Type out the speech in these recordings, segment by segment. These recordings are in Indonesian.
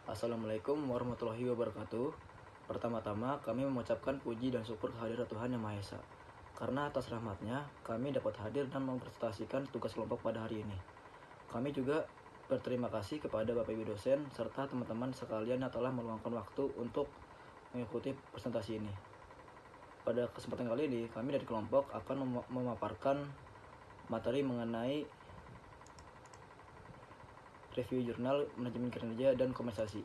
Assalamualaikum warahmatullahi wabarakatuh. Pertama-tama kami mengucapkan puji dan syukur kehadirat Tuhan Yang Maha Esa. Karena atas rahmatnya kami dapat hadir dan mempresentasikan tugas kelompok pada hari ini. Kami juga berterima kasih kepada Bapak Ibu dosen serta teman-teman sekalian yang telah meluangkan waktu untuk mengikuti presentasi ini. Pada kesempatan kali ini kami dari kelompok akan memaparkan materi mengenai review jurnal manajemen kinerja dan kompensasi.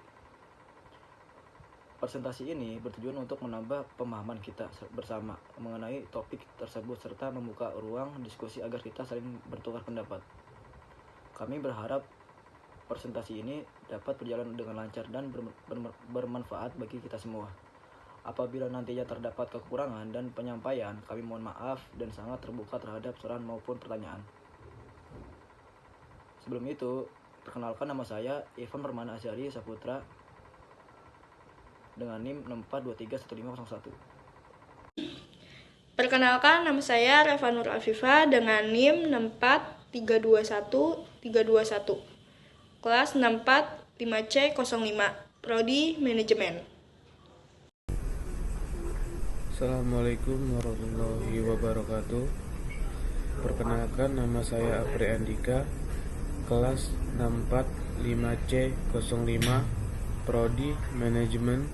Presentasi ini bertujuan untuk menambah pemahaman kita bersama mengenai topik tersebut serta membuka ruang diskusi agar kita saling bertukar pendapat. Kami berharap presentasi ini dapat berjalan dengan lancar dan bermanfaat bagi kita semua. Apabila nantinya terdapat kekurangan dan penyampaian, kami mohon maaf dan sangat terbuka terhadap saran maupun pertanyaan. Sebelum itu, perkenalkan, nama saya Ivan Permana Asyari Saputra dengan NIM 64231501. Perkenalkan, nama saya Reva Nur Afifah dengan NIM 64321 kelas 645C05, Prodi Manajemen. Assalamualaikum warahmatullahi wabarakatuh. Perkenalkan, nama saya Apri Andika, kelas 645C05, Prodi Manajemen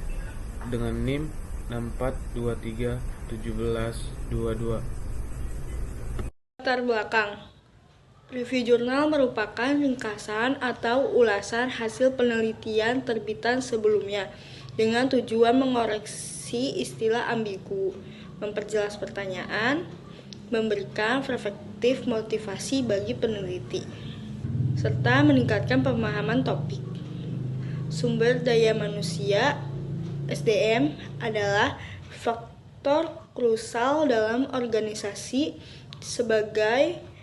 dengan NIM 64231722. Latar belakang. Review jurnal merupakan ringkasan atau ulasan hasil penelitian terbitan sebelumnya dengan tujuan mengoreksi istilah ambigu, memperjelas pertanyaan, memberikan perspektif motivasi bagi peneliti, serta meningkatkan pemahaman topik. Sumber daya manusia (SDM) adalah faktor krusial dalam organisasi sebagai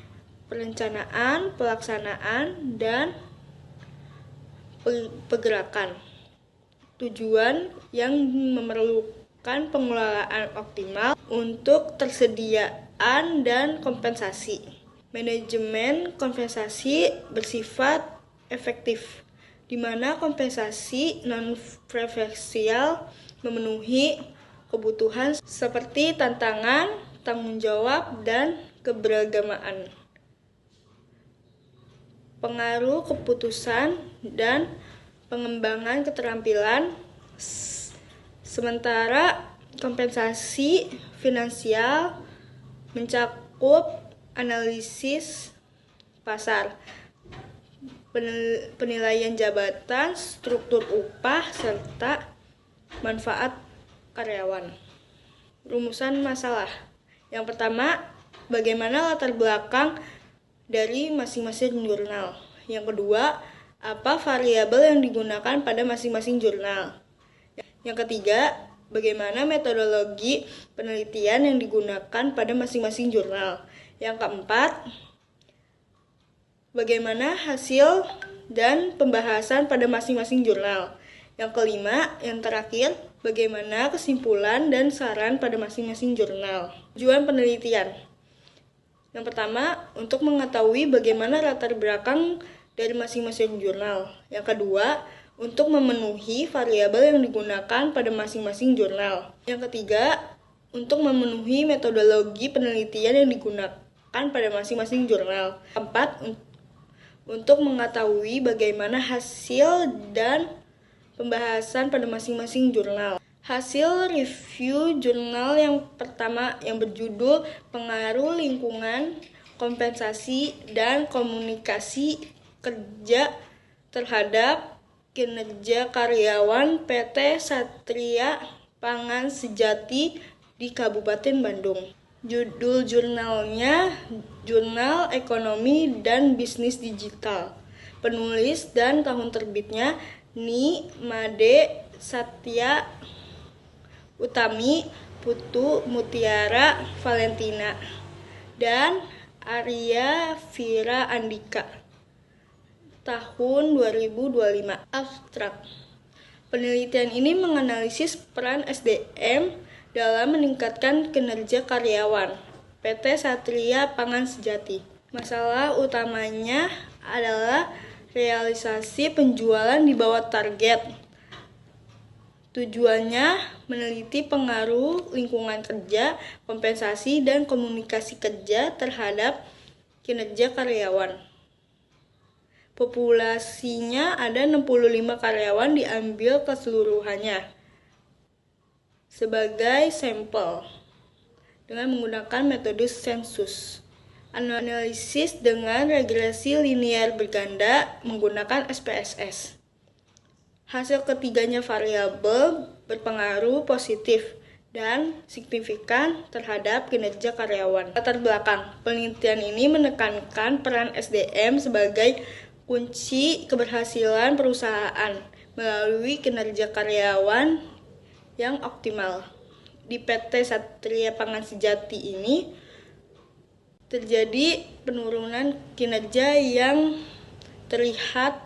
perencanaan, pelaksanaan, dan pergerakan. Tujuan yang memerlukan pengelolaan optimal untuk tersediaan dan kompensasi. Manajemen kompensasi bersifat efektif, di mana kompensasi non-preferensial memenuhi kebutuhan seperti tantangan, tanggung jawab, dan keberagamaan. Pengaruh keputusan dan pengembangan keterampilan. Sementara kompensasi finansial mencakup analisis pasar, penilaian jabatan, struktur upah, serta manfaat karyawan. Rumusan masalah. Yang pertama, bagaimana latar belakang dari masing-masing jurnal. Yang kedua, apa variabel yang digunakan pada masing-masing jurnal. Yang ketiga, bagaimana metodologi penelitian yang digunakan pada masing-masing jurnal. Yang keempat, bagaimana hasil dan pembahasan pada masing-masing jurnal. Yang kelima, yang terakhir, bagaimana kesimpulan dan saran pada masing-masing jurnal. Tujuan penelitian. Yang pertama, untuk mengetahui bagaimana latar belakang dari masing-masing jurnal. Yang kedua, untuk memenuhi variabel yang digunakan pada masing-masing jurnal. Yang ketiga, untuk memenuhi metodologi penelitian yang digunakan pada masing-masing jurnal. Keempat, untuk mengetahui bagaimana hasil dan pembahasan pada masing-masing jurnal. Hasil review jurnal yang pertama yang berjudul Pengaruh Lingkungan, Kompensasi, dan Komunikasi Kerja terhadap Kinerja Karyawan PT Satria Pangan Sejati di Kabupaten Bandung. Judul jurnalnya Jurnal Ekonomi dan Bisnis Digital. Penulis dan tahun terbitnya Ni Made Satya Utami Putu Mutiara Valentina dan Arya Vira Andika. Tahun 2025. Abstrak. Penelitian ini menganalisis peran SDM dalam meningkatkan kinerja karyawan PT Satria Pangan Sejati. Masalah utamanya adalah realisasi penjualan di bawah target. Tujuannya meneliti pengaruh lingkungan kerja, kompensasi, dan komunikasi kerja terhadap kinerja karyawan. Populasinya ada 65 karyawan diambil keseluruhannya sebagai sampel dengan menggunakan metode sensus. Analisis dengan regresi linear berganda menggunakan SPSS. Hasil ketiganya variabel berpengaruh positif dan signifikan terhadap kinerja karyawan. Latar belakang penelitian ini menekankan peran SDM sebagai kunci keberhasilan perusahaan melalui kinerja karyawan yang optimal. Di PT Satria Pangan Sejati ini terjadi penurunan kinerja yang terlihat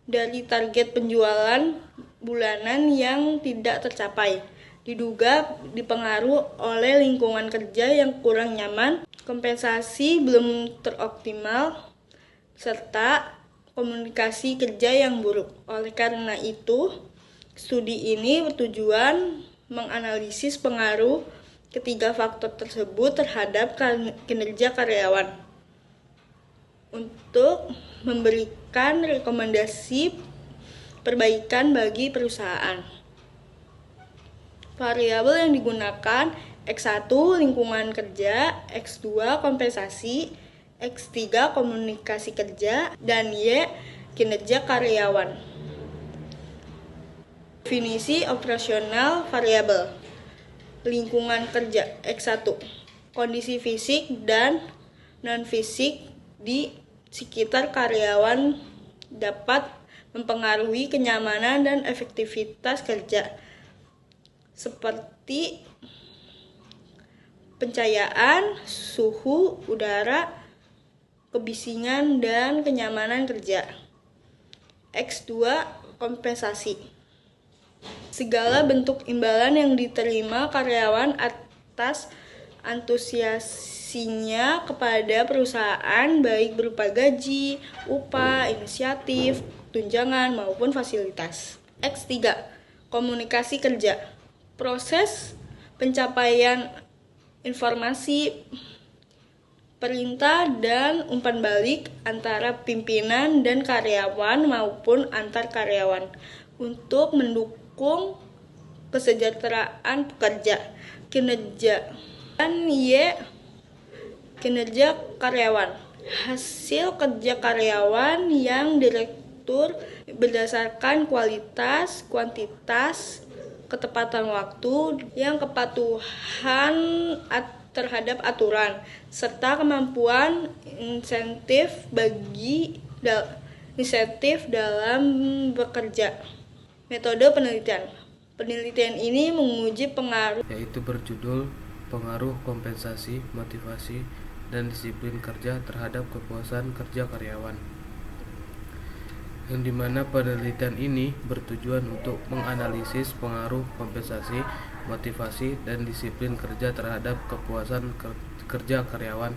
dari target penjualan bulanan yang tidak tercapai. Diduga dipengaruhi oleh lingkungan kerja yang kurang nyaman, kompensasi belum teroptimal, serta komunikasi kerja yang buruk. Oleh karena itu, studi ini bertujuan menganalisis pengaruh ketiga faktor tersebut terhadap kinerja karyawan untuk memberikan rekomendasi perbaikan bagi perusahaan. Variabel yang digunakan X1 lingkungan kerja, X2 kompensasi, X3 komunikasi kerja, dan Y kinerja karyawan. Definisi operasional variabel lingkungan kerja X1, kondisi fisik dan non-fisik di sekitar karyawan dapat mempengaruhi kenyamanan dan efektivitas kerja, seperti pencahayaan, suhu udara, kebisingan, dan kenyamanan kerja. X2 kompensasi. Segala bentuk imbalan yang diterima karyawan atas antusiasinya kepada perusahaan, baik berupa gaji, upah, inisiatif, tunjangan, maupun fasilitas. X3. Komunikasi kerja. Proses pencapaian informasi, perintah, dan umpan balik antara pimpinan dan karyawan maupun antar karyawan untuk mendukung kesejahteraan pekerja. Kinerja dan Y kinerja karyawan. Hasil kerja karyawan yang direktur berdasarkan kualitas, kuantitas, ketepatan waktu, yang kepatuhan terhadap aturan, serta kemampuan insentif dalam bekerja. Metode penelitian. Penelitian ini menguji pengaruh, yaitu berjudul Pengaruh Kompensasi, Motivasi, dan Disiplin Kerja terhadap Kepuasan Kerja Karyawan, yang dimana penelitian ini bertujuan untuk menganalisis pengaruh kompensasi, motivasi, dan disiplin kerja terhadap kepuasan kerja karyawan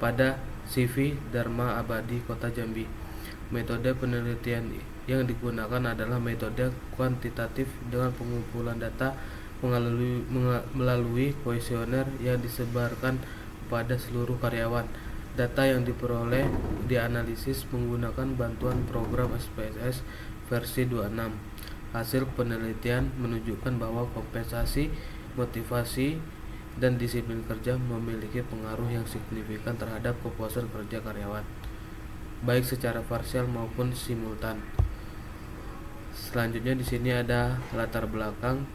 pada CV Dharma Abadi Kota Jambi. Metode penelitian yang digunakan adalah metode kuantitatif dengan pengumpulan data melalui kuesioner yang disebarkan pada seluruh karyawan. Data yang diperoleh dianalisis menggunakan bantuan program SPSS versi 26. Hasil penelitian menunjukkan bahwa kompensasi, motivasi, dan disiplin kerja memiliki pengaruh yang signifikan terhadap kepuasan kerja karyawan, baik secara parsial maupun simultan. Selanjutnya di sini ada latar belakang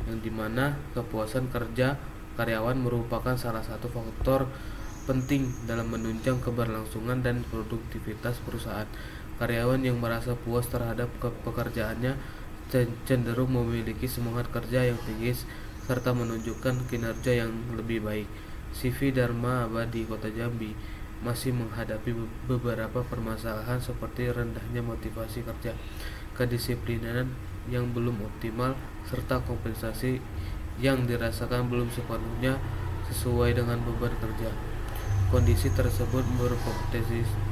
yang dimana kepuasan kerja karyawan merupakan salah satu faktor penting dalam menunjang keberlangsungan dan produktivitas perusahaan. Karyawan yang merasa puas terhadap pekerjaannya cenderung memiliki semangat kerja yang tinggi serta menunjukkan kinerja yang lebih baik. CV Dharma Abadi Kota Jambi masih menghadapi beberapa permasalahan seperti rendahnya motivasi kerja, kedisiplinan yang belum optimal, serta kompensasi yang dirasakan belum sepenuhnya sesuai dengan beban kerja. Kondisi tersebut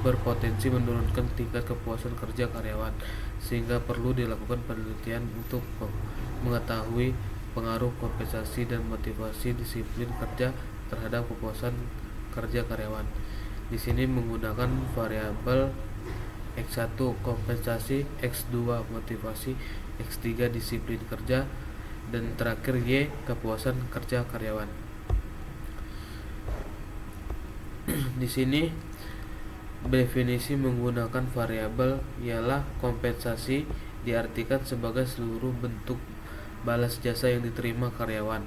berpotensi menurunkan tingkat kepuasan kerja karyawan, sehingga perlu dilakukan penelitian untuk mengetahui pengaruh kompensasi dan motivasi disiplin kerja terhadap kepuasan kerja karyawan. Di sini menggunakan variabel X1 kompensasi, X2 motivasi, X3 disiplin kerja, dan terakhir Y kepuasan kerja karyawan. Di sini definisi menggunakan variabel ialah kompensasi diartikan sebagai seluruh bentuk balas jasa yang diterima karyawan,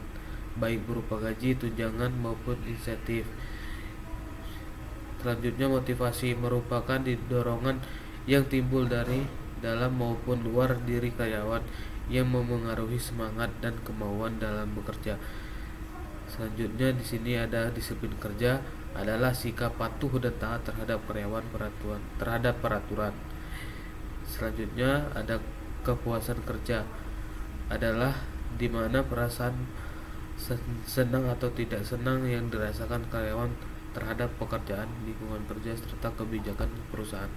baik berupa gaji, tunjangan maupun insentif. Selanjutnya, motivasi merupakan dorongan yang timbul dari dalam maupun luar diri karyawan yang memengaruhi semangat dan kemauan dalam bekerja. Selanjutnya di sini ada disiplin kerja adalah sikap patuh dan taat terhadap karyawan terhadap peraturan. Selanjutnya ada kepuasan kerja adalah di mana perasaan senang atau tidak senang yang dirasakan karyawan terhadap pekerjaan, lingkungan kerja, serta kebijakan perusahaan.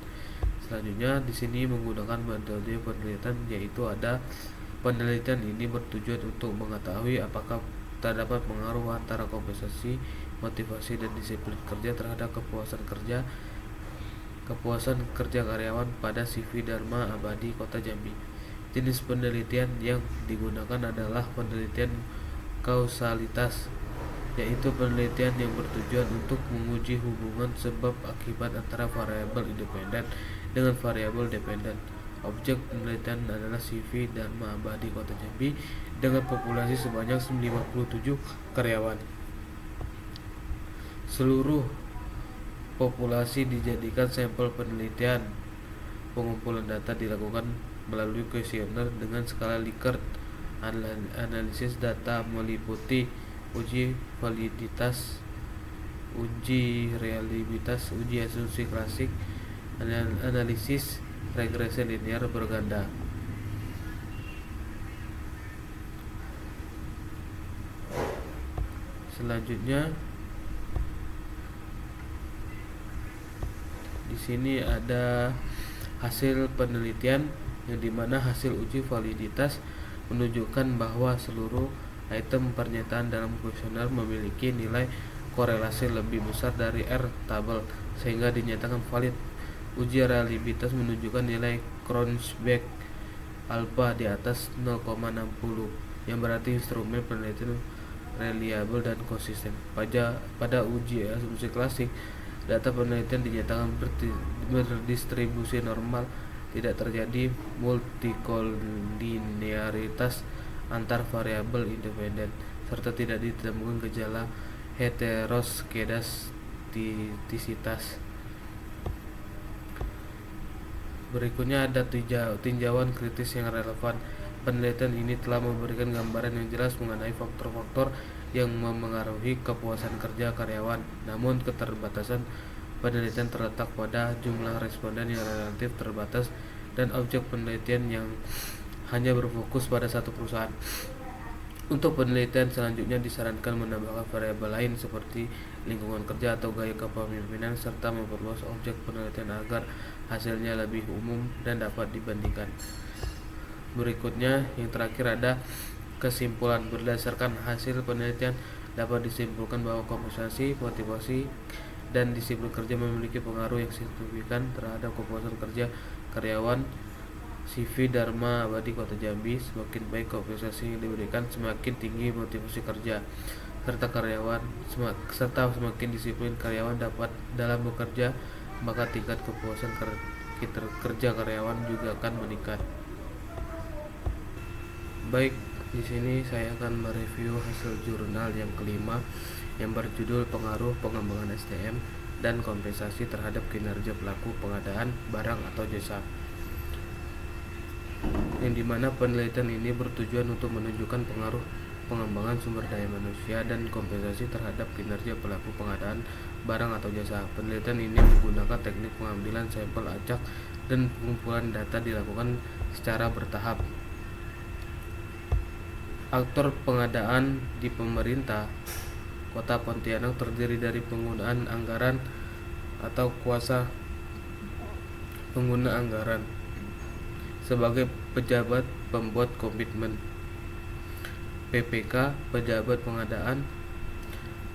Selanjutnya di sini menggunakan metode penelitian, yaitu ada penelitian ini bertujuan untuk mengetahui apakah terdapat pengaruh antara kompensasi, motivasi, dan disiplin kerja terhadap kepuasan kerja karyawan pada CV Dharma Abadi Kota Jambi. Jenis penelitian yang digunakan adalah penelitian kausalitas, yaitu penelitian yang bertujuan untuk menguji hubungan sebab akibat antara variabel independen dengan variabel dependen. Objek penelitian adalah CV Dharma Abadi Kota Jambi dengan populasi sebanyak 57 karyawan. Seluruh populasi dijadikan sampel penelitian. Pengumpulan data dilakukan melalui kuesioner dengan skala Likert. Analisis data meliputi uji validitas, uji reliabilitas, uji asumsi klasik, analisis regresi linear berganda. Selanjutnya di sini ada hasil penelitian yang dimana hasil uji validitas menunjukkan bahwa seluruh item pernyataan dalam kuesioner memiliki nilai korelasi lebih besar dari R tabel sehingga dinyatakan valid. Uji reliabilitas menunjukkan nilai Kronberg alpha di atas 0,60 yang berarti instrumen penelitian reliable dan konsisten. Pada uji asumsi klasik, data penelitian dinyatakan berdistribusi normal, tidak terjadi multikolinearitas antar variabel independen, serta tidak ditemukan gejala heteroskedastisitas. Berikutnya ada tinjauan kritis yang relevan. Penelitian ini telah memberikan gambaran yang jelas mengenai faktor-faktor yang memengaruhi kepuasan kerja karyawan. Namun keterbatasan penelitian terletak pada jumlah responden yang relatif terbatas dan objek penelitian yang hanya berfokus pada satu perusahaan. Untuk penelitian selanjutnya disarankan menambahkan variabel lain seperti lingkungan kerja atau gaya kepemimpinan serta memperluas objek penelitian agar hasilnya lebih umum dan dapat dibandingkan. Berikutnya yang terakhir ada kesimpulan. Berdasarkan hasil penelitian dapat disimpulkan bahwa kompensasi, motivasi, dan disiplin kerja memiliki pengaruh yang signifikan terhadap kepuasan kerja karyawan. CV Dharma Abadi Kota Jambi, semakin baik kompensasi yang diberikan, semakin tinggi motivasi kerja serta semakin disiplin karyawan dapat dalam bekerja, maka tingkat kepuasan kerja karyawan juga akan meningkat. Baik, di sini saya akan mereview hasil jurnal yang kelima yang berjudul Pengaruh Pengembangan SDM dan Kompensasi terhadap Kinerja Pelaku Pengadaan Barang atau Jasa, yang dimana penelitian ini bertujuan untuk menunjukkan pengaruh pengembangan sumber daya manusia dan kompensasi terhadap kinerja pelaku pengadaan barang atau jasa. Penelitian ini menggunakan teknik pengambilan sampel acak dan pengumpulan data dilakukan secara bertahap. Aktor pengadaan di pemerintah, Kota Pontianak terdiri dari penggunaan anggaran atau kuasa pengguna anggaran sebagai pejabat pembuat komitmen, PPK pejabat pengadaan,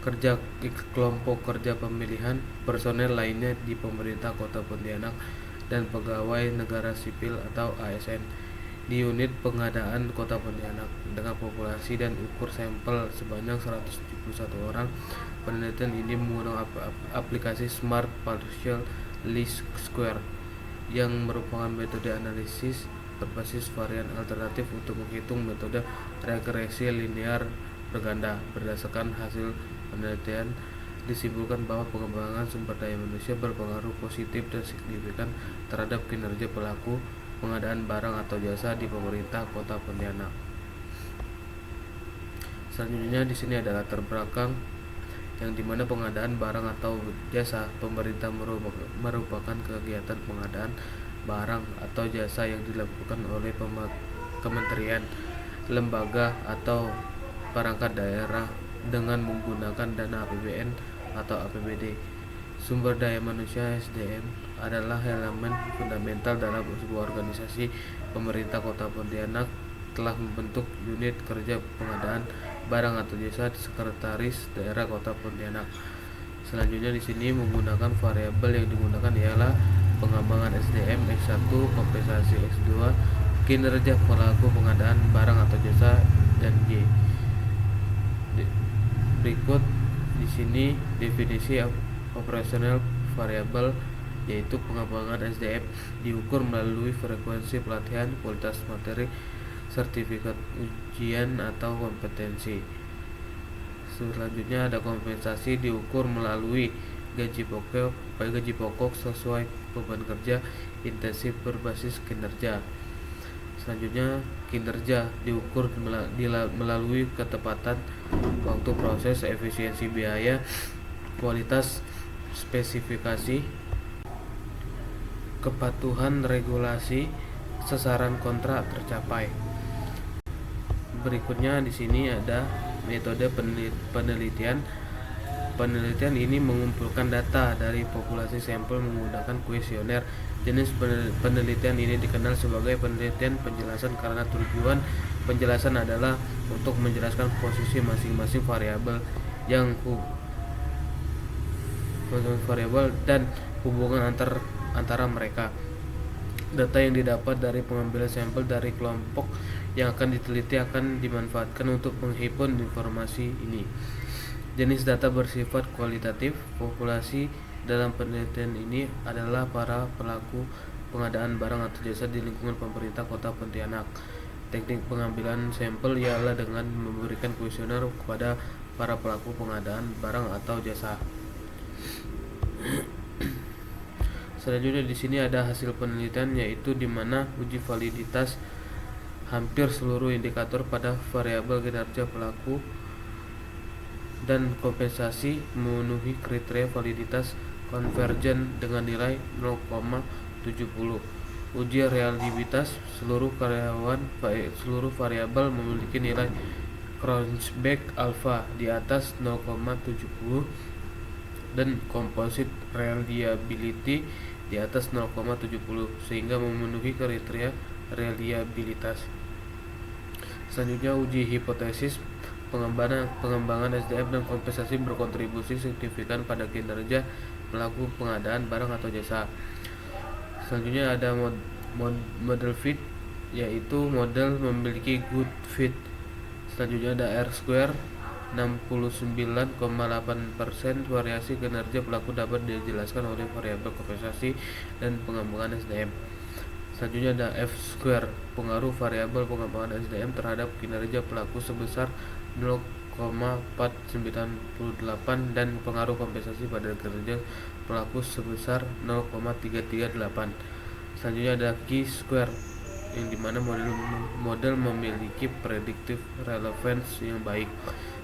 kerja kelompok kerja pemilihan, personel lainnya di pemerintah Kota Pontianak, dan pegawai negara sipil atau ASN di unit pengadaan Kota Pontianak. Dengan populasi dan ukur sampel sebanyak 171 orang, penelitian ini menggunakan aplikasi Smart Partial Least Square yang merupakan metode analisis berbasis varian alternatif untuk menghitung metode regresi linear berganda. Berdasarkan hasil penelitian, disimpulkan bahwa pengembangan sumber daya manusia berpengaruh positif dan signifikan terhadap kinerja pelaku pengadaan barang atau jasa di pemerintah Kota Pontianak. Selanjutnya di sini ada latar belakang yang dimana pengadaan barang atau jasa pemerintah merupakan kegiatan pengadaan barang atau jasa yang dilakukan oleh kementerian, lembaga atau perangkat daerah dengan menggunakan dana APBN atau APBD. Sumber daya manusia SDM adalah elemen fundamental dalam sebuah organisasi. Pemerintah Kota Pontianak telah membentuk unit kerja pengadaan barang atau jasa di Sekretaris Daerah Kota Pontianak. Selanjutnya di sini menggunakan variabel yang digunakan ialah pengembangan SDM X1, kompensasi X2, kinerja pelaku pengadaan barang atau jasa, dan Y. Berikut di sini definisi operasional variabel, yaitu pengembangan SDM diukur melalui frekuensi pelatihan, kualitas materi, sertifikat ujian atau kompetensi. Selanjutnya ada kompensasi diukur melalui gaji pokok sesuai beban kerja intensif berbasis kinerja. Selanjutnya kinerja diukur melalui ketepatan waktu proses, efisiensi biaya, kualitas, spesifikasi, kepatuhan regulasi, sasaran kontrak tercapai. Berikutnya di sini ada metode penelitian. Penelitian ini mengumpulkan data dari populasi sampel menggunakan kuesioner. Jenis penelitian ini dikenal sebagai penelitian penjelasan karena tujuan penjelasan adalah untuk menjelaskan posisi masing-masing variabel dan hubungan antara mereka. Data yang didapat dari pengambilan sampel dari kelompok yang akan diteliti akan dimanfaatkan untuk menghimpun informasi ini. Jenis data bersifat kualitatif. Populasi dalam penelitian ini adalah para pelaku pengadaan barang atau jasa di lingkungan pemerintah Kota Pontianak. Teknik pengambilan sampel ialah dengan memberikan kuesioner kepada para pelaku pengadaan barang atau jasa. Selanjutnya di sini ada hasil penelitian, yaitu di mana uji validitas hampir seluruh indikator pada variabel kinerja pelaku dan kompensasi memenuhi kriteria validitas konvergen dengan nilai 0,70. Uji reliabilitas seluruh variabel memiliki nilai Cronchback alpha di atas 0,70 dan composite reliability di atas 0,70 sehingga memenuhi kriteria reliabilitas. Selanjutnya uji hipotesis. Pengembangan SDM dan kompensasi berkontribusi signifikan pada kinerja pelaku pengadaan barang atau jasa. Selanjutnya ada model fit, yaitu model memiliki good fit. Selanjutnya ada R-square. 69,8% variasi kinerja pelaku dapat dijelaskan oleh variabel kompensasi dan pengembangan SDM. Selanjutnya ada F-square, pengaruh variabel pengembangan SDM terhadap kinerja pelaku sebesar 0,498 dan pengaruh kompensasi pada kinerja pelaku sebesar 0,338. Selanjutnya ada chi-square, yang dimana model memiliki predictive relevance yang baik.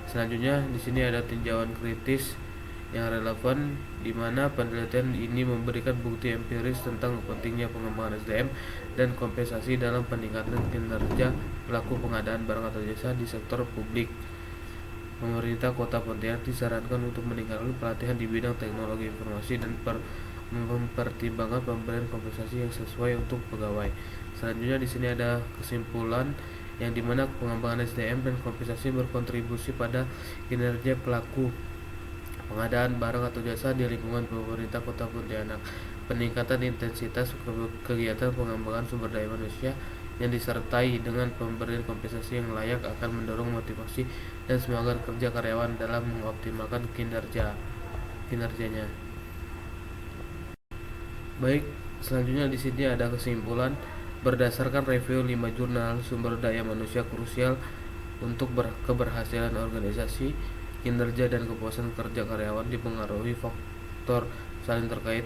Selanjutnya di sini ada tinjauan kritis yang relevan, di mana penelitian ini memberikan bukti empiris tentang pentingnya pengembangan SDM dan kompensasi dalam peningkatan kinerja pelaku pengadaan barang atau jasa di sektor publik. pemerintah Kota Pontianak disarankan untuk meningkatkan pelatihan di bidang teknologi informasi dan mempertimbangkan pemberian kompensasi yang sesuai untuk pegawai. Selanjutnya di sini ada kesimpulan yang dimana pengembangan SDM dan kompensasi berkontribusi pada kinerja pelaku pengadaan barang atau jasa di lingkungan pemerintah Kota Pontianak. Peningkatan intensitas kegiatan pengembangan sumber daya manusia yang disertai dengan pemberian kompensasi yang layak akan mendorong motivasi dan semangat kerja karyawan dalam mengoptimalkan kinerjanya. Baik, selanjutnya di sini ada kesimpulan berdasarkan review 5 jurnal sumber daya manusia krusial untuk keberhasilan organisasi, kinerja dan kepuasan kerja karyawan dipengaruhi faktor saling terkait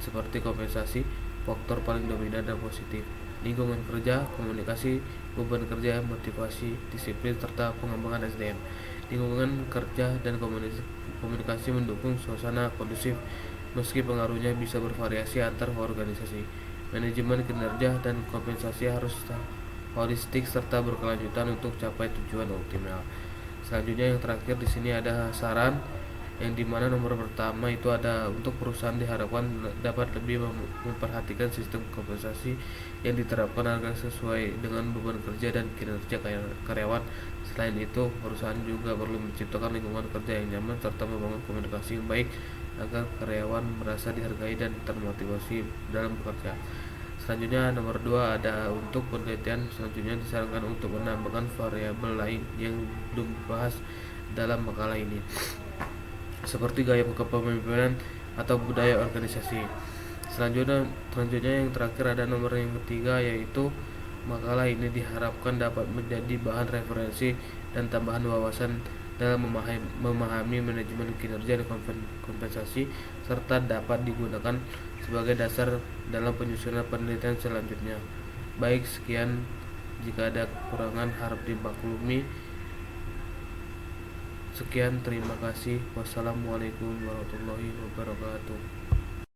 seperti kompensasi, faktor paling dominan dan positif, lingkungan kerja, komunikasi, beban kerja, motivasi, disiplin, serta pengembangan SDM. Lingkungan kerja dan komunikasi mendukung suasana kondusif meski pengaruhnya bisa bervariasi antar organisasi. Manajemen kinerja dan kompensasi harus holistik serta berkelanjutan untuk capai tujuan optimal. Selanjutnya yang terakhir di sini ada saran yang dimana nomor pertama itu ada untuk perusahaan diharapkan dapat lebih memperhatikan sistem kompensasi yang diterapkan agar sesuai dengan beban kerja dan kinerja karyawan. Selain itu, perusahaan juga perlu menciptakan lingkungan kerja yang nyaman serta membangun komunikasi yang baik agar karyawan merasa dihargai dan termotivasi dalam bekerja. Selanjutnya nomor 2 ada untuk penelitian selanjutnya disarankan untuk menambahkan variabel lain yang belum dibahas dalam makalah ini, seperti gaya kepemimpinan atau budaya organisasi. Selanjutnya yang terakhir ada nomor yang ketiga, yaitu makalah ini diharapkan dapat menjadi bahan referensi dan tambahan wawasan dalam memahami manajemen kinerja dan kompensasi serta dapat digunakan sebagai dasar dalam penyusunan penelitian selanjutnya. Baik, sekian, jika ada kekurangan harap dimaklumi. Sekian, terima kasih. Wassalamualaikum warahmatullahi wabarakatuh.